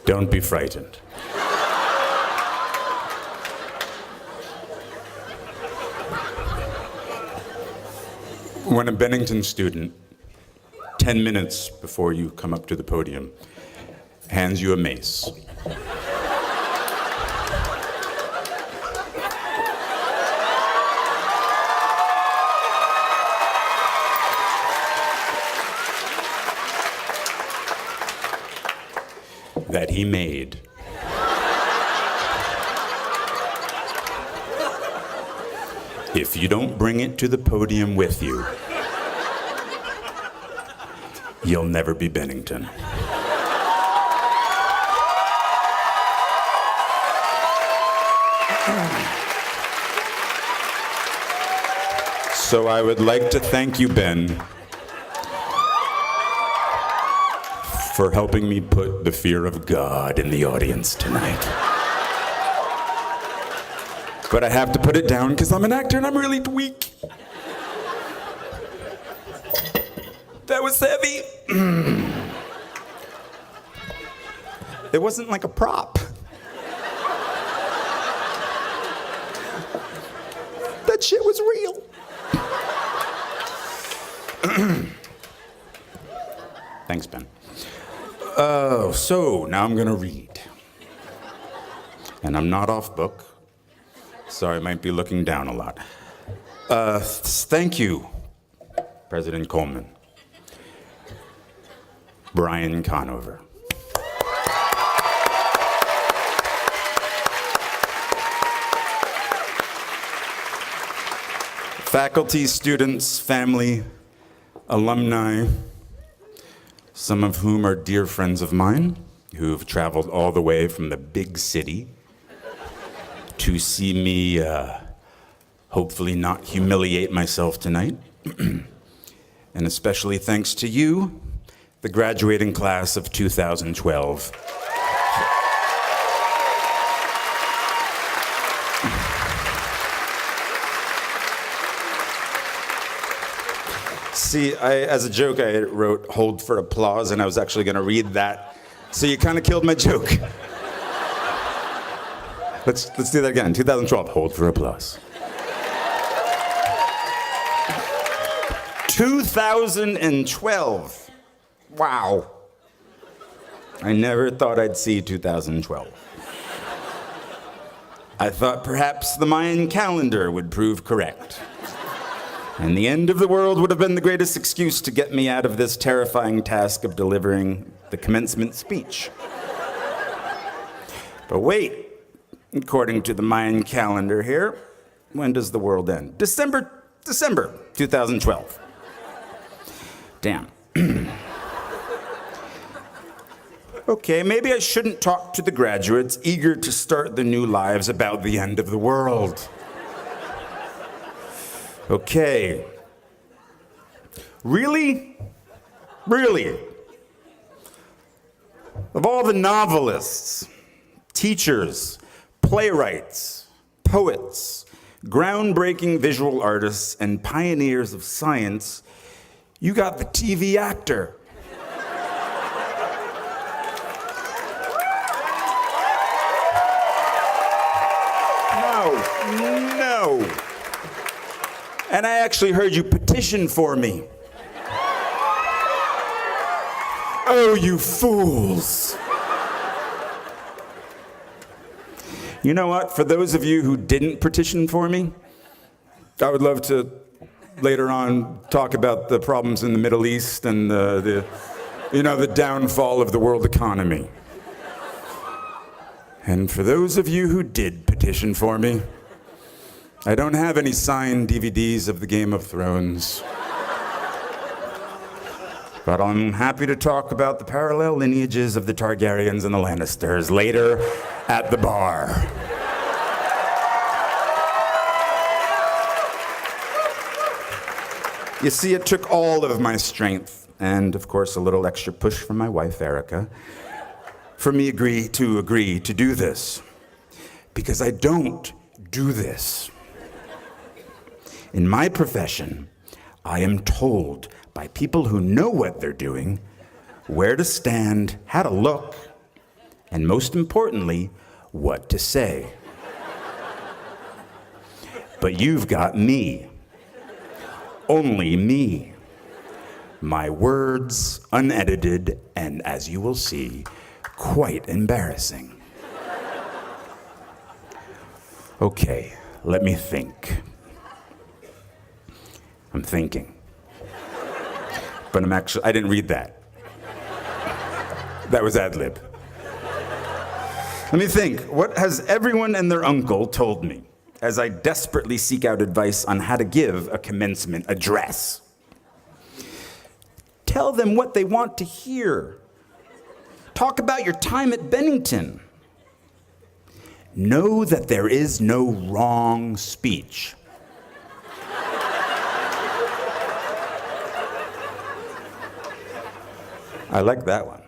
Don't be frightened. When a Bennington student, 10 minutes before you come up to the podium, hands you a mace, that he made, if you don't bring it to the podium with you, you'll never be Bennington. So I would like to thank you, Ben, for helping me put the fear of God in the audience tonight. But I have to put it down because I'm an actor and I'm really weak. That was heavy. It wasn't like a prop. That shit was real. Thanks, Ben. So now I'm gonna read. And I'm not off book, so I might be looking down a lot. Thank you, President Coleman. Brian Conover. Faculty, students, family, alumni, some of whom are dear friends of mine, who've traveled all the way from the big city to see me hopefully not humiliate myself tonight. And especially thanks to you, the graduating class of 2012. See, as a joke, I wrote "hold for applause," and I was actually going to read that. So you kind of killed my joke. Let's do that again. 2012, hold for applause. 2012. Wow. I never thought I'd see 2012. I thought perhaps the Mayan calendar would prove correct. And the end of the world would have been the greatest excuse to get me out of this terrifying task of delivering the commencement speech. But wait, according to the Mayan calendar here, when does the world end? December 2012. Damn. Okay, maybe I shouldn't talk to the graduates eager to start their new lives about the end of the world. Okay. Really? Really? Of all the novelists, teachers, playwrights, poets, groundbreaking visual artists, and pioneers of science, you got the TV actor. No. And I actually heard you petition for me. Oh, you fools. You know what? For those of you who didn't petition for me, I would love to later on talk about the problems in the Middle East and the downfall of the world economy. And for those of you who did petition for me, I don't have any signed DVDs of the Game of Thrones. But I'm happy to talk about the parallel lineages of the Targaryens and the Lannisters later at the bar. You see, it took all of my strength, and of course a little extra push from my wife, Erica, for me to agree to do this. Because I don't do this. In my profession, I am told by people who know what they're doing, where to stand, how to look, and most importantly, what to say. But you've got me. Only me. My words, unedited, and as you will see, quite embarrassing. Okay, let me think. I'm thinking. But I didn't read that. That was ad lib. Let me think. What has everyone and their uncle told me as I desperately seek out advice on how to give a commencement address? Tell them what they want to hear. Talk about your time at Bennington. Know that there is no wrong speech. I like that one.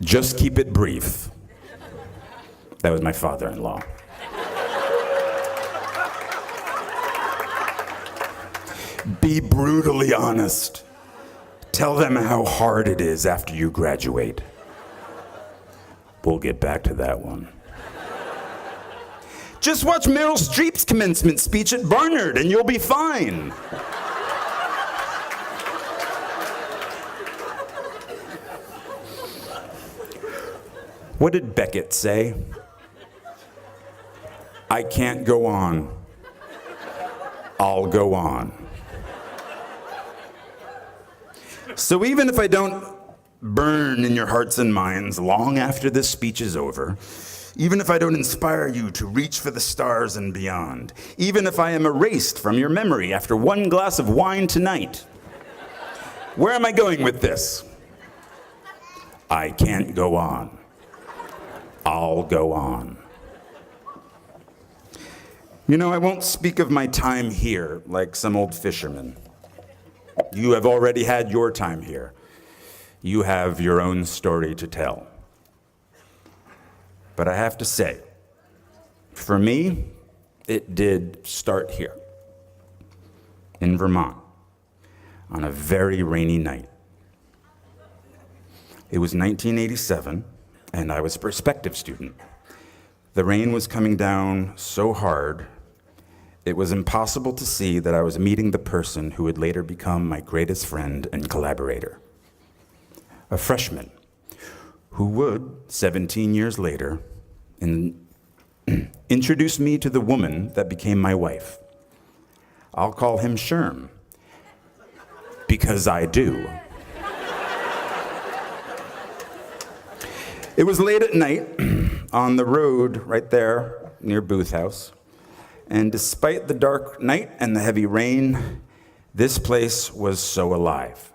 Just keep it brief. That was my father-in-law. Be brutally honest. Tell them how hard it is after you graduate. We'll get back to that one. Just watch Meryl Streep's commencement speech at Barnard and you'll be fine. What did Beckett say? I can't go on. I'll go on. So even if I don't burn in your hearts and minds long after this speech is over, even if I don't inspire you to reach for the stars and beyond, even if I am erased from your memory after one glass of wine tonight, where am I going with this? I can't go on. I'll go on. You know, I won't speak of my time here like some old fisherman. You have already had your time here. You have your own story to tell. But I have to say, for me, it did start here, in Vermont, on a very rainy night. It was 1987, and I was a prospective student. The rain was coming down so hard, it was impossible to see that I was meeting the person who would later become my greatest friend and collaborator. A freshman who would, 17 years later, introduce me to the woman that became my wife. I'll call him Sherm, because I do. It was late at night on the road right there near Booth House. And despite the dark night and the heavy rain, this place was so alive.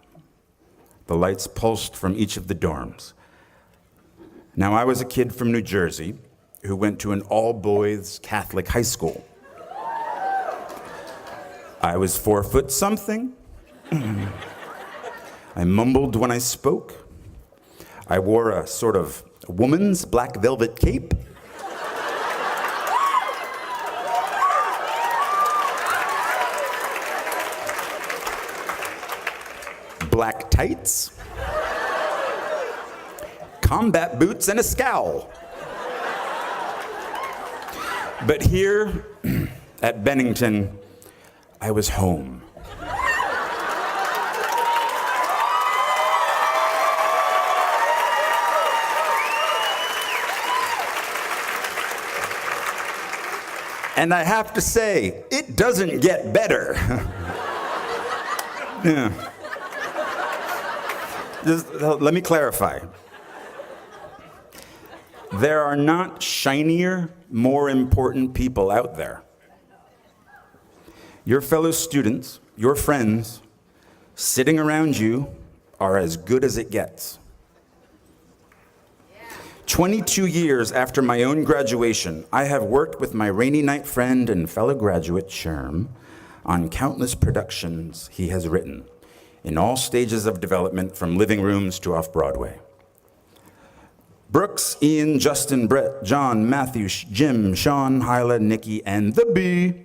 The lights pulsed from each of the dorms. Now, I was a kid from New Jersey who went to an all-boys Catholic high school. I was 4 foot something. I mumbled when I spoke. I wore a sort of woman's black velvet cape. Black tights, combat boots, and a scowl. But here at Bennington, I was home. And I have to say, it doesn't get better. Yeah. Just, let me clarify. There are not shinier, more important people out there. Your fellow students, your friends, sitting around you are as good as it gets. 22 years after my own graduation, I have worked with my rainy night friend and fellow graduate, Sherm, on countless productions he has written, in all stages of development from living rooms to off-Broadway. Brooks, Ian, Justin, Brett, John, Matthew, Jim, Sean, Hyla, Nikki, and the Bee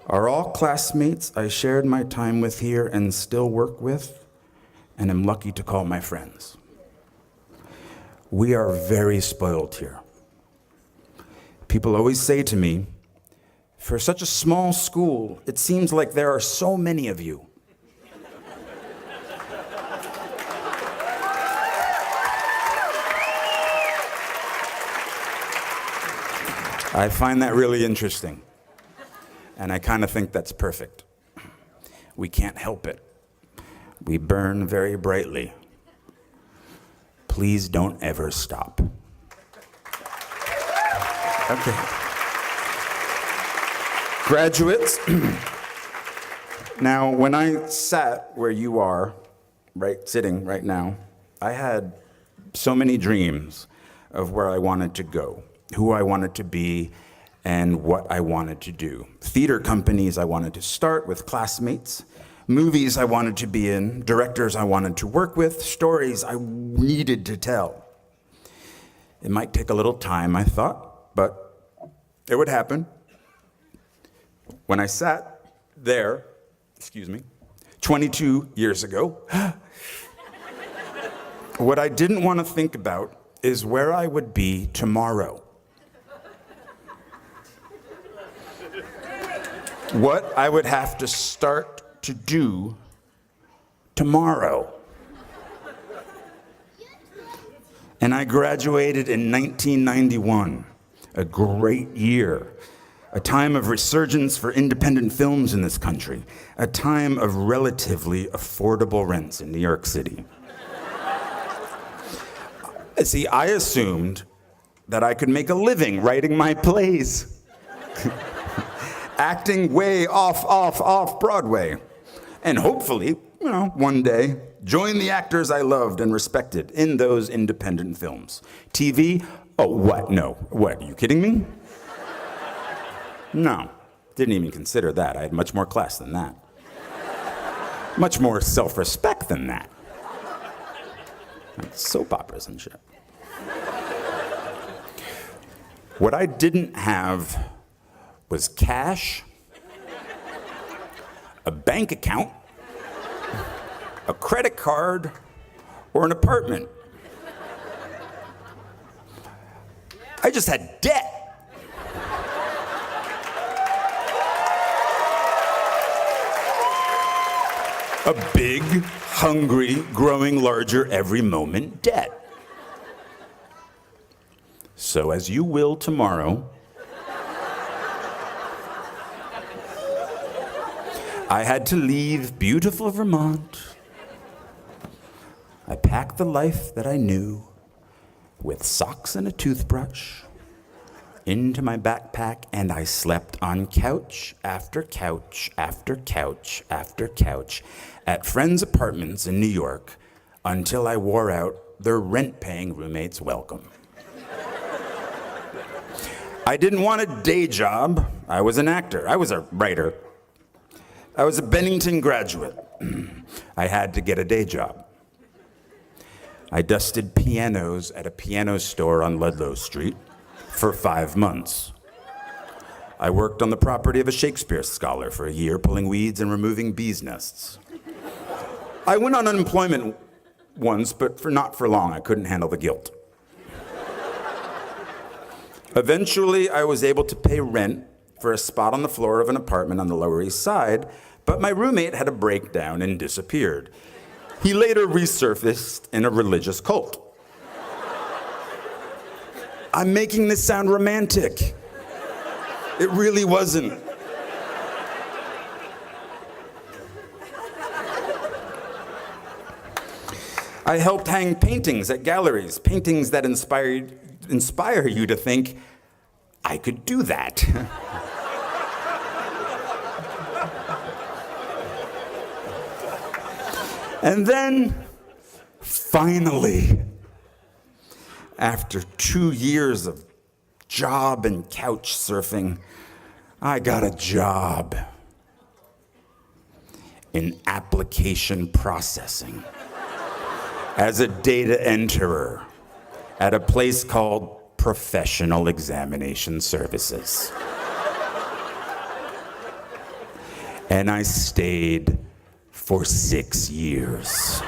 are all classmates I shared my time with here and still work with, and am lucky to call my friends. We are very spoiled here. People always say to me, for such a small school, it seems like there are so many of you. I find that really interesting, and I kind of think that's perfect. We can't help it. We burn very brightly. Please don't ever stop. Okay. Graduates, now when I sat where you are, sitting right now, I had so many dreams of where I wanted to go, who I wanted to be, and what I wanted to do. Theater companies I wanted to start with classmates, movies I wanted to be in, directors I wanted to work with, stories I needed to tell. It might take a little time, I thought, but it would happen. When I sat there, 22 years ago, what I didn't want to think about is where I would be tomorrow. What I would have to start to do tomorrow. And I graduated in 1991, a great year, a time of resurgence for independent films in this country, a time of relatively affordable rents in New York City. See, I assumed that I could make a living writing my plays. Acting way off Broadway. And hopefully, one day, join the actors I loved and respected in those independent films. TV? Oh, what? No. What, are you kidding me? No, didn't even consider that. I had much more class than that. Much more self-respect than that. Like soap operas and shit. What I didn't have was cash, a bank account, a credit card, or an apartment. I just had debt. A big, hungry, growing larger every moment debt. So as you will tomorrow, I had to leave beautiful Vermont. I packed the life that I knew with socks and a toothbrush into my backpack, and I slept on couch after couch after couch after couch at friends' apartments in New York until I wore out their rent-paying roommates' welcome. I didn't want a day job. I was an actor. I was a writer. I was a Bennington graduate. I had to get a day job. I dusted pianos at a piano store on Ludlow Street for 5 months. I worked on the property of a Shakespeare scholar for a year, pulling weeds and removing bees' nests. I went on unemployment once, but not for long. I couldn't handle the guilt. Eventually, I was able to pay rent for a spot on the floor of an apartment on the Lower East Side, but my roommate had a breakdown and disappeared. He later resurfaced in a religious cult. I'm making this sound romantic. It really wasn't. I helped hang paintings at galleries, paintings that inspire you to think, I could do that. And then, finally, after 2 years of job and couch surfing, I got a job in application processing as a data enterer at a place called Professional Examination Services. And I stayed for 6 years.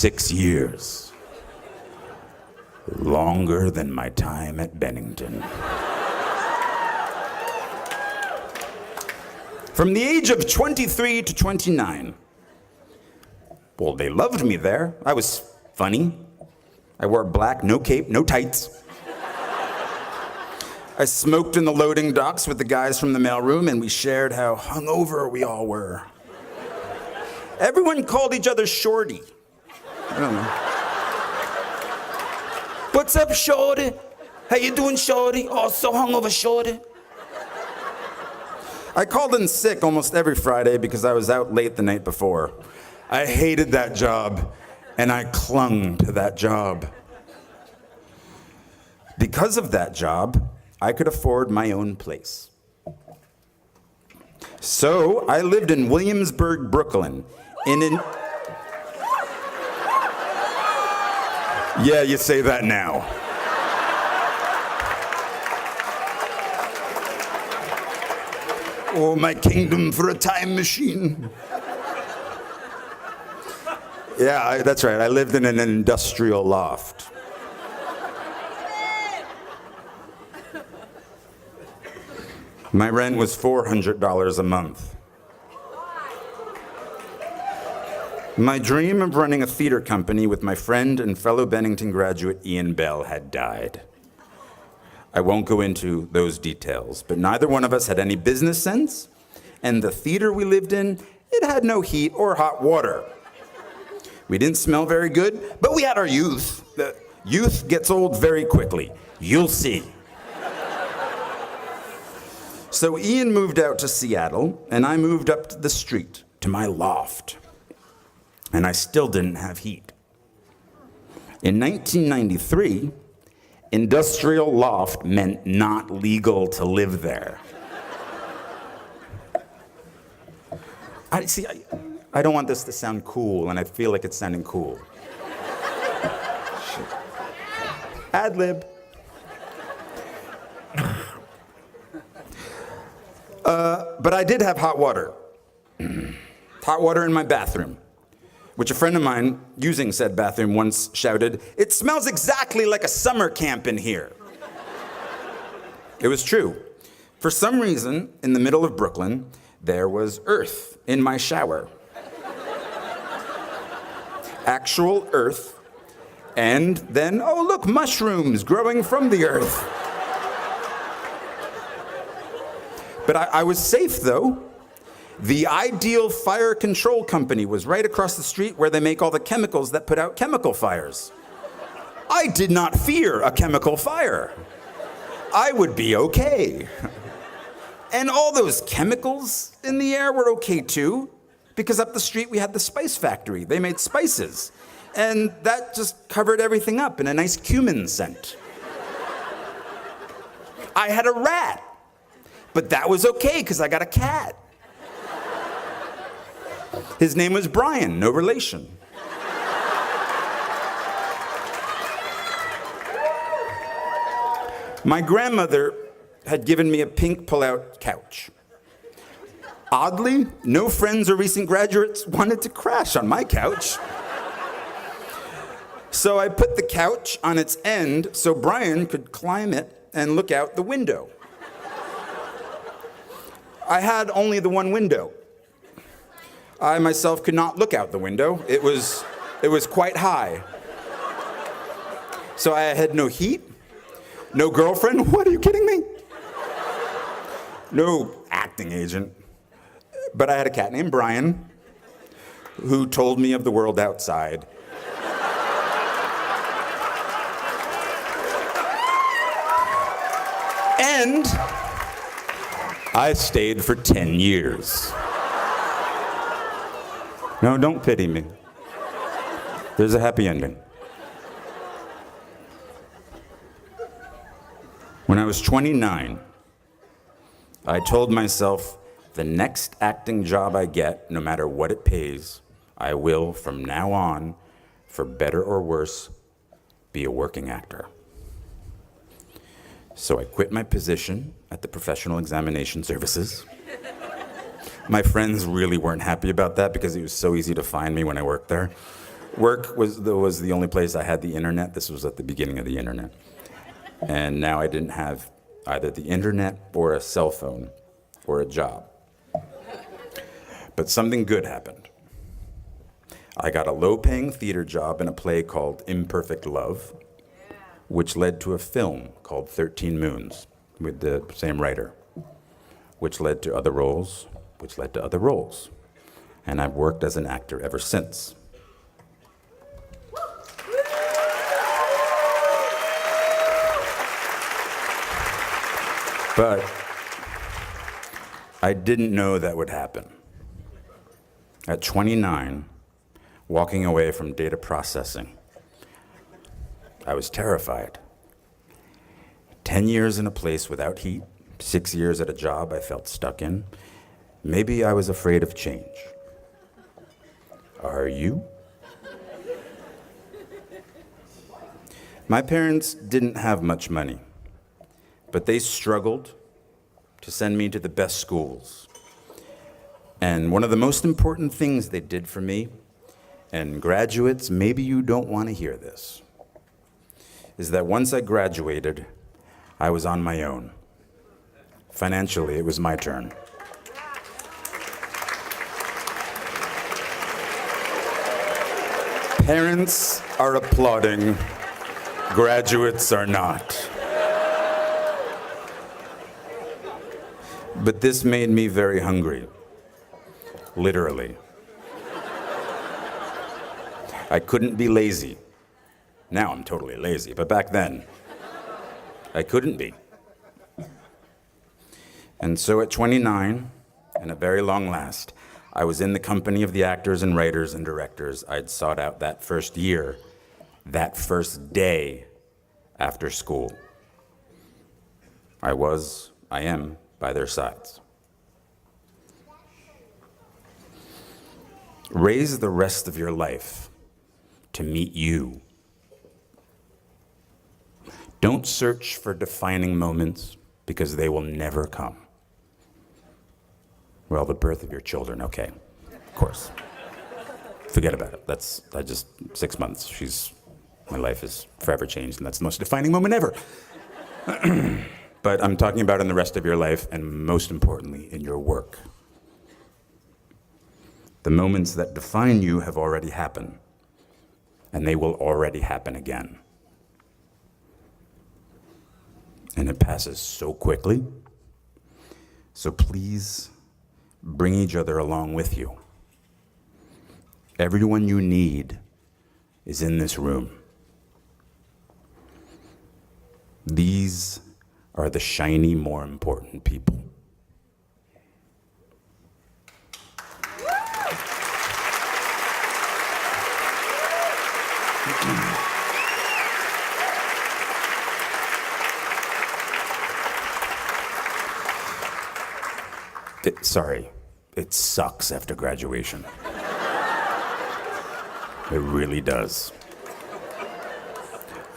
6 years. Longer than my time at Bennington. From the age of 23 to 29. Well, they loved me there. I was funny. I wore black, no cape, no tights. I smoked in the loading docks with the guys from the mailroom, and we shared how hungover we all were. Everyone called each other Shorty. I don't know. What's up, Shorty? How you doing, Shorty? Oh, so hungover, Shorty. I called in sick almost every Friday because I was out late the night before. I hated that job, and I clung to that job. Because of that job, I could afford my own place. So I lived in Williamsburg, Brooklyn, Yeah, you say that now. Oh, my kingdom for a time machine. Yeah, that's right. I lived in an industrial loft. My rent was $400 a month. My dream of running a theater company with my friend and fellow Bennington graduate Ian Bell had died. I won't go into those details, but neither one of us had any business sense, and the theater we lived in, it had no heat or hot water. We didn't smell very good, but we had our youth. The youth gets old very quickly. You'll see. So Ian moved out to Seattle, and I moved up the street to my loft. And I still didn't have heat. In 1993, industrial loft meant not legal to live there. I don't want this to sound cool, and I feel like it's sounding cool. Ad lib. But I did have hot water. Hot water in my bathroom, which a friend of mine using said bathroom once shouted, "It smells exactly like a summer camp in here." It was true. For some reason, in the middle of Brooklyn, there was earth in my shower. Actual earth. And then, oh look, mushrooms growing from the earth. But I was safe though. The Ideal Fire Control Company was right across the street where they make all the chemicals that put out chemical fires. I did not fear a chemical fire. I would be okay. And all those chemicals in the air were okay too, because up the street we had the spice factory. They made spices. And that just covered everything up in a nice cumin scent. I had a rat, but that was okay because I got a cat. His name was Brian, no relation. My grandmother had given me a pink pull-out couch. Oddly, no friends or recent graduates wanted to crash on my couch. So I put the couch on its end so Brian could climb it and look out the window. I had only the one window. I myself could not look out the window. It was quite high. So I had no heat, no girlfriend. What, are you kidding me? No acting agent. But I had a cat named Brian who told me of the world outside. And I stayed for 10 years. No, don't pity me. There's a happy ending. When I was 29, I told myself the next acting job I get, no matter what it pays, I will, from now on, for better or worse, be a working actor. So I quit my position at the Professional Examination Services. My friends really weren't happy about that because it was so easy to find me when I worked there. Work was the only place I had the internet. This was at the beginning of the internet. And now I didn't have either the internet or a cell phone or a job. But something good happened. I got a low-paying theater job in a play called Imperfect Love, which led to a film called 13 Moons with the same writer, which led to other roles, which led to other roles. And I've worked as an actor ever since. But I didn't know that would happen. At 29, walking away from data processing, I was terrified. 10 years in a place without heat, 6 years at a job I felt stuck in. Maybe I was afraid of change. Are you? My parents didn't have much money, but they struggled to send me to the best schools. And one of the most important things they did for me, and graduates, maybe you don't want to hear this, is that once I graduated, I was on my own. Financially, it was my turn. Parents are applauding, graduates are not. But this made me very hungry, literally. I couldn't be lazy. Now I'm totally lazy, but back then, I couldn't be. And so at 29, and at very long last, I was in the company of the actors and writers and directors I'd sought out that first year, that first day after school. I am by their sides. Raise the rest of your life to meet you. Don't search for defining moments because they will never come. Well, the birth of your children, okay, of course. Forget about it. 6 months, my life is forever changed, and that's the most defining moment ever. But I'm talking about in the rest of your life, and most importantly, in your work. The moments that define you have already happened, and they will already happen again. And it passes so quickly. So please bring each other along with you. Everyone you need is in this room. These are the shiny, more important people. It sucks after graduation. It really does.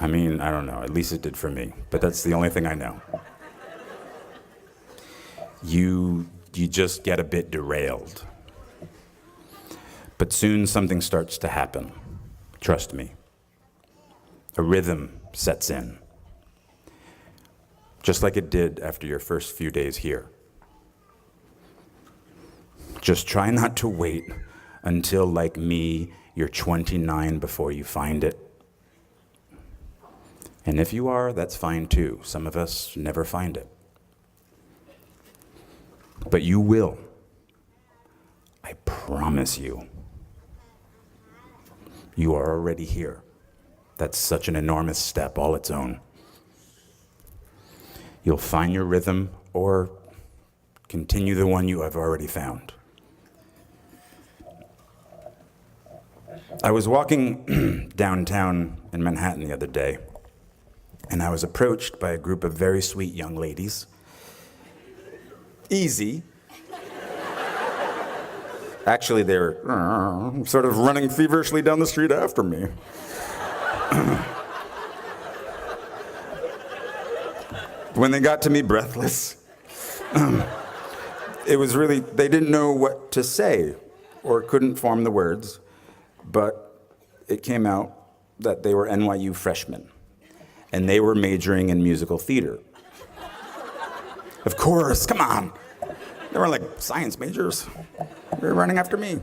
I mean, I don't know, at least it did for me, but that's the only thing I know. You just get a bit derailed. But soon something starts to happen. Trust me. A rhythm sets in. Just like it did after your first few days here. Just try not to wait until, like me, you're 29 before you find it. And if you are, that's fine too. Some of us never find it. But you will. I promise you. You are already here. That's such an enormous step all its own. You'll find your rhythm or continue the one you have already found. I was walking downtown in Manhattan the other day, and I was approached by a group of very sweet young ladies. Easy. Actually, they were sort of running feverishly down the street after me. When they got to me breathless, it was really, they didn't know what to say or couldn't form the words, but it came out that they were NYU freshmen, and they were majoring in musical theater. Of course, come on. They were like science majors. They were running after me.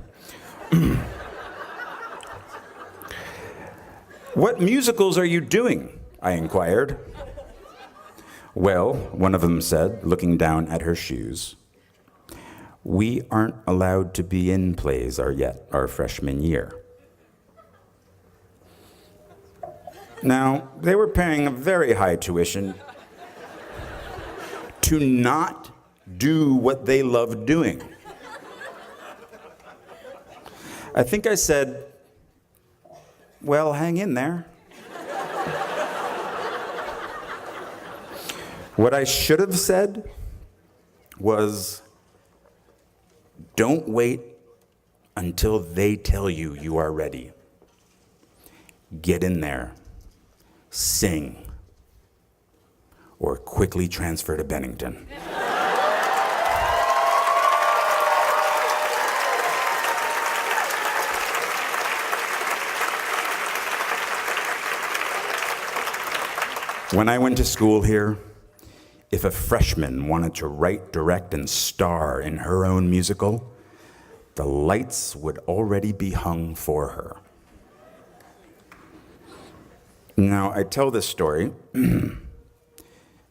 What musicals are you doing? I inquired. Well, one of them said, looking down at her shoes, we aren't allowed to be in plays our freshman year. Now, they were paying a very high tuition to not do what they loved doing. I think I said, well, hang in there. What I should have said was, don't wait until they tell you you are ready. Get in there, sing, or quickly transfer to Bennington. When I went to school here, if a freshman wanted to write, direct, and star in her own musical, the lights would already be hung for her. Now, I tell this story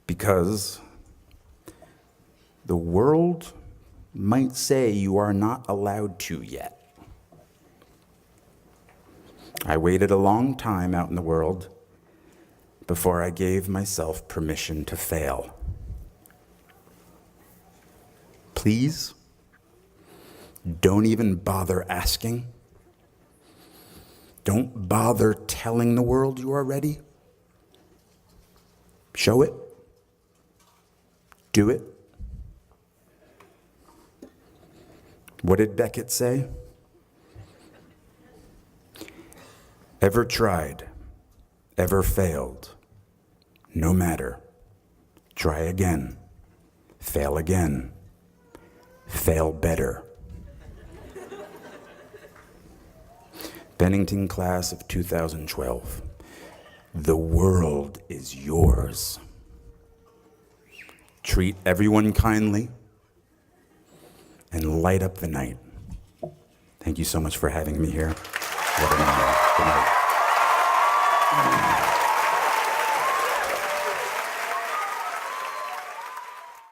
because the world might say you are not allowed to yet. I waited a long time out in the world before I gave myself permission to fail. Please, don't even bother asking. Don't bother telling the world you are ready. Show it. Do it. What did Beckett say? Ever tried, ever failed, no matter. Try again, fail again, fail better. Bennington class of 2012. The world is yours. Treat everyone kindly and light up the night. Thank you so much for having me here. What an honor. Good night.